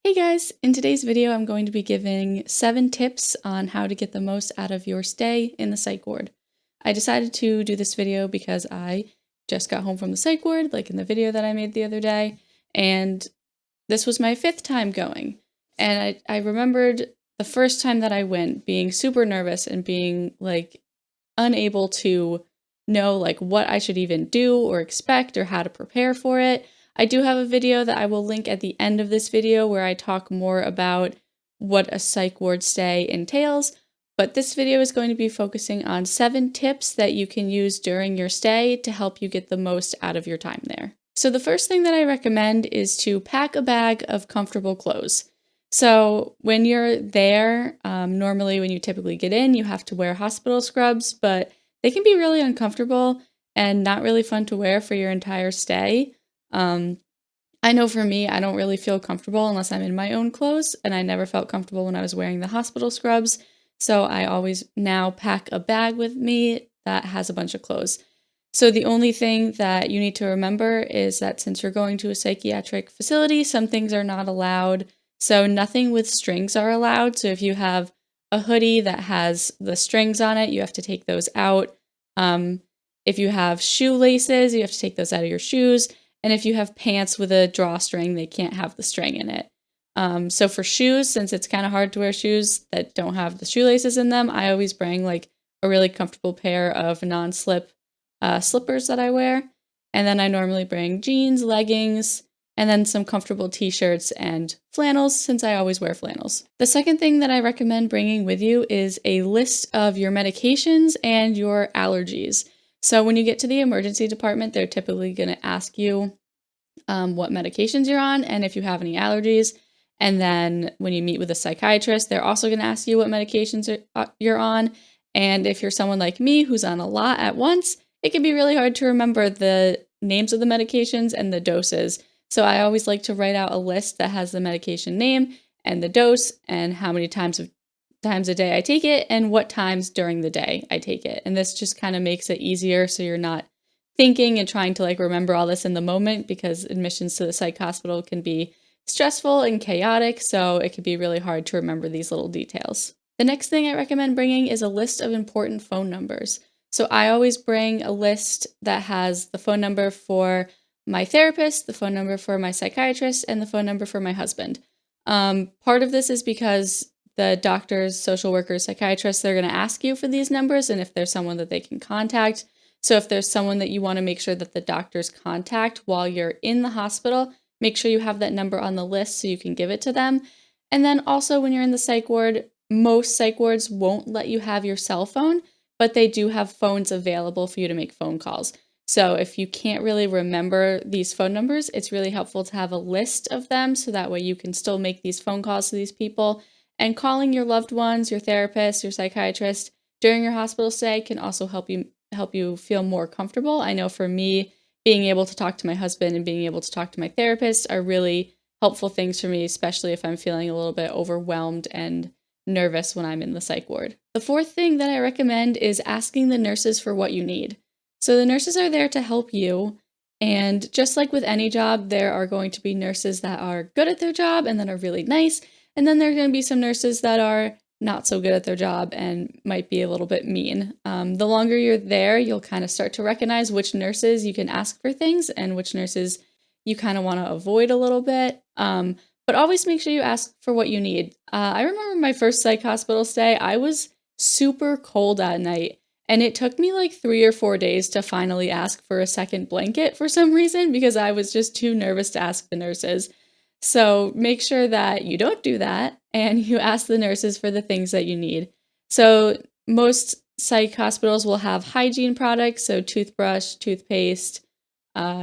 Hey guys, in today's video I'm going to be giving 7 tips on how to get the most out of your stay in the psych ward. I decided to do this video because I just got home from the psych ward, like in the video that I made the other day, and this was my 5th time going. And I remembered the first time that I went being super nervous and being like unable to know like what I should even do or expect or how to prepare for it. I do have a video that I will link at the end of this video where I talk more about what a psych ward stay entails, but this video is going to be focusing on 7 tips that you can use during your stay to help you get the most out of your time there. So the first thing that I recommend is to pack a bag of comfortable clothes. So when you're there, normally when you typically get in, you have to wear hospital scrubs, but they can be really uncomfortable and not really fun to wear for your entire stay. I know for me, I don't really feel comfortable unless I'm in my own clothes, and I never felt comfortable when I was wearing the hospital scrubs, so I always now pack a bag with me that has a bunch of clothes. So the only thing that you need to remember is that since you're going to a psychiatric facility, some things are not allowed. So nothing with strings are allowed. So if you have a hoodie that has the strings on it, you have to take those out. If you have shoelaces, you have to take those out of your shoes. And if you have pants with a drawstring, they can't have the string in it. So for shoes, since it's kind of hard to wear shoes that don't have the shoelaces in them, I always bring like a really comfortable pair of non-slip slippers that I wear. And then I normally bring jeans, leggings, and then some comfortable t-shirts and flannels, since I always wear flannels. The second thing that I recommend bringing with you is a list of your medications and your allergies. So when you get to the emergency department, they're typically going to ask you what medications you're on and if you have any allergies. And then when you meet with a psychiatrist, they're also going to ask you what medications you're on. And if you're someone like me who's on a lot at once, it can be really hard to remember the names of the medications and the doses. So I always like to write out a list that has the medication name and the dose and how many times a day I take it and what times during the day I take it. And this just kind of makes it easier so you're not thinking and trying to like remember all this in the moment, because admissions to the psych hospital can be stressful and chaotic, so it can be really hard to remember these little details. The next thing I recommend bringing is a list of important phone numbers. So I always bring a list that has the phone number for my therapist, the phone number for my psychiatrist, and the phone number for my husband. Part of this is because the doctors, social workers, psychiatrists, they're going to ask you for these numbers and if there's someone that they can contact. So if there's someone that you want to make sure that the doctors contact while you're in the hospital, make sure you have that number on the list so you can give it to them. And then also when you're in the psych ward, most psych wards won't let you have your cell phone, but they do have phones available for you to make phone calls. So if you can't really remember these phone numbers, it's really helpful to have a list of them so that way you can still make these phone calls to these people. And calling your loved ones, your therapist, your psychiatrist during your hospital stay can also help you feel more comfortable. I know for me, being able to talk to my husband and being able to talk to my therapist are really helpful things for me, especially if I'm feeling a little bit overwhelmed and nervous when I'm in the psych ward. The fourth thing that I recommend is asking the nurses for what you need. So the nurses are there to help you, and just like with any job, there are going to be nurses that are good at their job and that are really nice, and then there are going to be some nurses that are not so good at their job and might be a little bit mean. The longer you're there, you'll kind of start to recognize which nurses you can ask for things and which nurses you kind of want to avoid a little bit. But always make sure you ask for what you need. I remember my first psych hospital stay, I was super cold at night, and it took me like 3 or 4 days to finally ask for a second blanket for some reason because I was just too nervous to ask the nurses. So make sure that you don't do that and you ask the nurses for the things that you need. So most psych hospitals will have hygiene products, so toothbrush, toothpaste,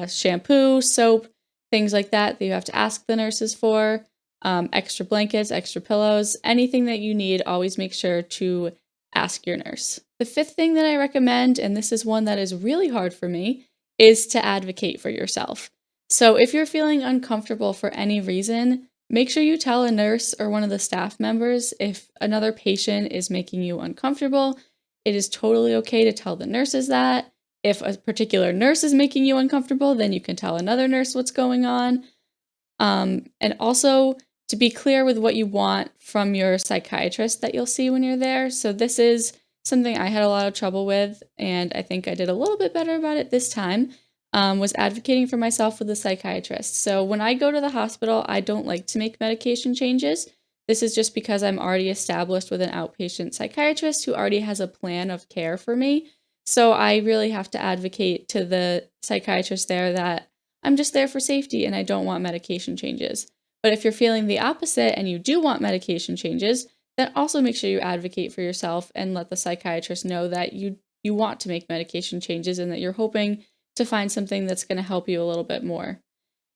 shampoo, soap, things like that you have to ask the nurses for, extra blankets, extra pillows, anything that you need, always make sure to ask your nurse. The fifth thing that I recommend, and this is one that is really hard for me, is to advocate for yourself. So if you're feeling uncomfortable for any reason, make sure you tell a nurse or one of the staff members if another patient is making you uncomfortable. It is totally okay to tell the nurses that. If a particular nurse is making you uncomfortable, then you can tell another nurse what's going on. And also, to be clear with what you want from your psychiatrist that you'll see when you're there. So this is something I had a lot of trouble with, and I think I did a little bit better about it this time, was advocating for myself with a psychiatrist. So when I go to the hospital, I don't like to make medication changes. This is just because I'm already established with an outpatient psychiatrist who already has a plan of care for me. So I really have to advocate to the psychiatrist there that I'm just there for safety and I don't want medication changes. But if you're feeling the opposite and you do want medication changes, then also make sure you advocate for yourself and let the psychiatrist know that you want to make medication changes and that you're hoping to find something that's going to help you a little bit more.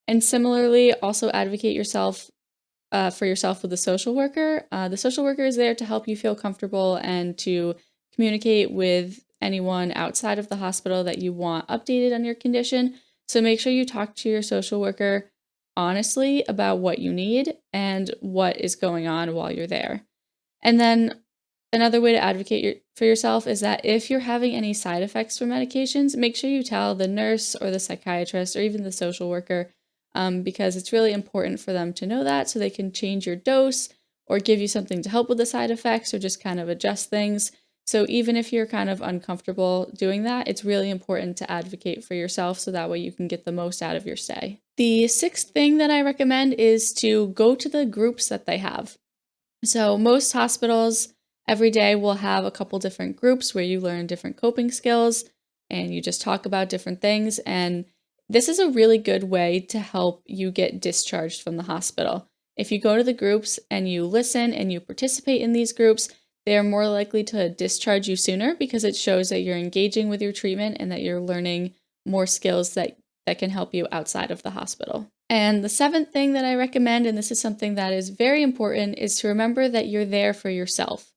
And similarly, also advocate for yourself with a social worker. The social worker is there to help you feel comfortable and to communicate with anyone outside of the hospital that you want updated on your condition. So make sure you talk to your social worker honestly about what you need and what is going on while you're there. And then another way to advocate for yourself is that if you're having any side effects from medications, make sure you tell the nurse or the psychiatrist or even the social worker, because it's really important for them to know that so they can change your dose or give you something to help with the side effects or just kind of adjust things. So even if you're kind of uncomfortable doing that, it's really important to advocate for yourself so that way you can get the most out of your stay. The sixth thing that I recommend is to go to the groups that they have. So most hospitals every day will have a couple different groups where you learn different coping skills and you just talk about different things. And this is a really good way to help you get discharged from the hospital. If you go to the groups and you listen and you participate in these groups, they are more likely to discharge you sooner because it shows that you're engaging with your treatment and that you're learning more skills that can help you outside of the hospital. And the seventh thing that I recommend, and this is something that is very important, is to remember that you're there for yourself.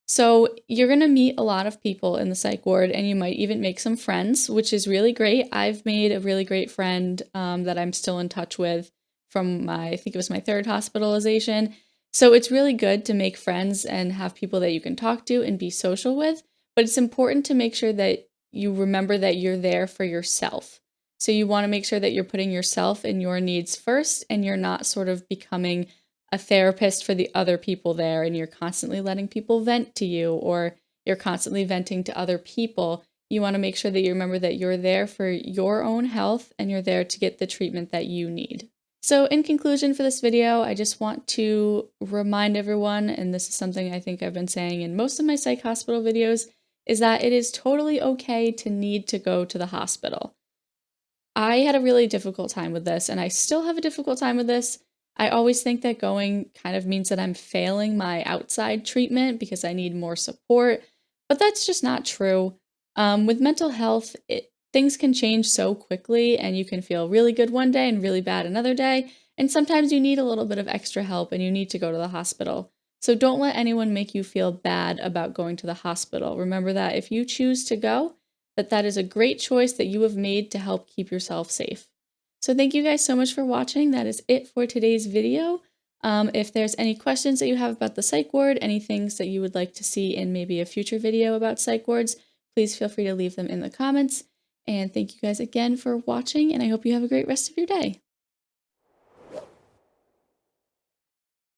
So you're going to meet a lot of people in the psych ward and you might even make some friends, which is really great. I've made a really great friend that I'm still in touch with from I think it was my third hospitalization. So it's really good to make friends and have people that you can talk to and be social with. But it's important to make sure that you remember that you're there for yourself. So you want to make sure that you're putting yourself and your needs first and you're not sort of becoming a therapist for the other people there and you're constantly letting people vent to you or you're constantly venting to other people. You want to make sure that you remember that you're there for your own health and you're there to get the treatment that you need. So in conclusion for this video, I just want to remind everyone, and this is something I think I've been saying in most of my psych hospital videos, is that it is totally okay to need to go to the hospital. I had a really difficult time with this, and I still have a difficult time with this. I always think that going kind of means that I'm failing my outside treatment because I need more support, but that's just not true. With mental health, things can change so quickly, and you can feel really good one day and really bad another day, and sometimes you need a little bit of extra help and you need to go to the hospital. So don't let anyone make you feel bad about going to the hospital. Remember that if you choose to go, that is a great choice that you have made to help keep yourself safe. So thank you guys so much for watching. That is it for today's video. If there's any questions that you have about the psych ward, any things that you would like to see in maybe a future video about psych wards, please feel free to leave them in the comments. And thank you guys again for watching, and I hope you have a great rest of your day.